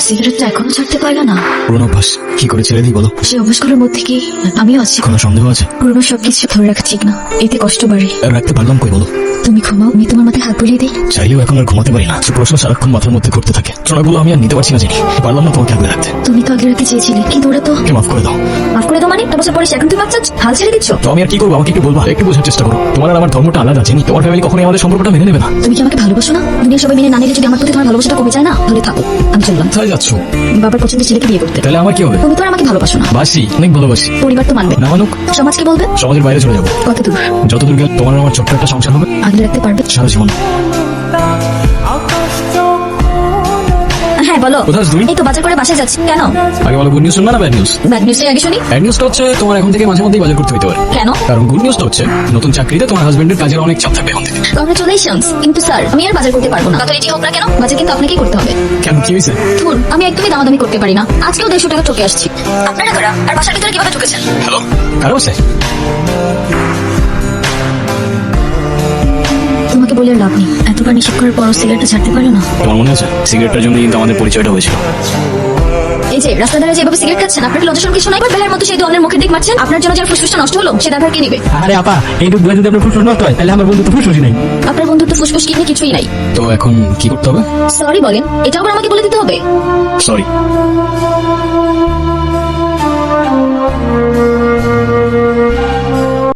সিগারেটটা এখনো ছাড়তে পারলো না। পুরোনো অভ্যাস, কি করে ছেড়ে দিই বলো? সেই অভ্যাসগুলোর মধ্যে কি আমিও আছি? কোনো সন্দেহ আছে? পুরোনো সবকিছু ধরে রাখা ঠিক না, এতে কষ্ট বাড়ে। আর রাখতে পারলাম কই বলো? তুমি ঘুমাও, আমি তোমার মাথায় হাত বুলিয়ে দিই। চাইলেও এখন আর ঘুমাতে পারি না, সে প্রশ্ন সারাক্ষণ মাথার মধ্যে ঘুরতে থাকে। শোনাগুলো আমি আর নিতে পারছি না, জানি পারলাম না তোমাকে আগলে রাখতে। তুমি তো আগে রাখতে চেয়েছিলে, কিন্তু ওরা তো কে মাফ করে দাও। মাফ করে দাও মানে? একটা বছর পরে এখন তুমি মাপ চাচ্ছ, হাল ছেড়ে দিচ্ছ? তো আমি আর কি করবো, আমাকে একটু বলবা, একটু বোঝার চেষ্টা করো। তোমার আর আমার ধর্মটা আলাদা, জানি তোমার ফ্যামিলি কখনোই আমাদের সম্পর্কটা মেনে নেবে না। তুমি কি আমাকে ভালোবাসো না? দুনিয়া সবাই মেনে না নিলে যদি আমার প্রতি তোমার ভালোবাসাটা কমে যায় না, তাহলে থাকো, আমি চললাম। কোথায় যাচ্ছ? বাবার পছন্দের ছেলেকে বিয়ে করতে। তাহলে আমার কি হবে? তুমি তো আর আমাকে ভালোবাসো না। বাসি, অনেক ভালোবাসি। পরিবার তো মানবে না মানুক, সমাজকে বলবে। সমাজের বাইরে চলে যাবো। কত দূর? যতদূর গেলে তোমার আর আমার ছোট্ট একটা সংসার হবে, আগলে রাখতে পারবে? সারা জীবন। হ্যাঁ বলো। কোথায় আছো তুমি? এই তো বাজার করে বাসায় যাচ্ছি। কেন? আগে বলো, গুড নিউজ শুনবা না ব্যাড নিউজ? ব্যাড নিউজটাই আগে শুনি। ব্যাড নিউজটা হচ্ছে তোমার এখন থেকে মাঝে মধ্যেই বাজার করতে হতে পারে। কেন? কারণ গুড নিউজটা হচ্ছে নতুন চাকরিতে তোমার হাজবেন্ডের কাজের অনেক চাপ থাকবে এখন থেকে। কংগ্রেচুলেশনস। কিন্তু স্যার আমি আর বাজার করতে পারবো না, কত রেটি হোক না কেন বাজার কিন্তু আপনাকেই করতে হবে। কেন, কি হয়েছে? ধুর, আমি একদমই দামাদামি করতে পারি না। আজকেও 150 টাকা ঠকে আসছি। আপনারা কারা আর বাসার ভিতরে কিভাবে ঢুকেছেন? হ্যালো, কারো আছে? তোমাকে বলে আর লাভ নেই, এতবার নিষেধ করার পরও সিগারেটটা ছাড়তে পারো না। তোমার মনে আছে সিগারেটটার জন্য কিন্তু আমাদের পরিচয়টা হয়েছিল? এই যে রাস্তা ধারে যেভাবে সিগারেট খাচ্ছেন, আপনার কি লজ্জাশরম কিছু নাই? বেলার মতো সেই অন্যের মুখের দিক মারছেন। আপনার জন্য যার ফুসফুসটা নষ্ট হলো সে দাবার কে নিবে? আরে আপা, এই দুধ যদি আপনার ফুসফুস নষ্ট হয় তাহলে আমার বন্ধু তো ফুসফুসই নাই। আপনার বন্ধুর তো ফুসফুস কিনে কিছুই নাই। তো এখন কি করতে হবে? সরি বলেন, এটা আবার আমাকে বলে দিতে হবে? সরি।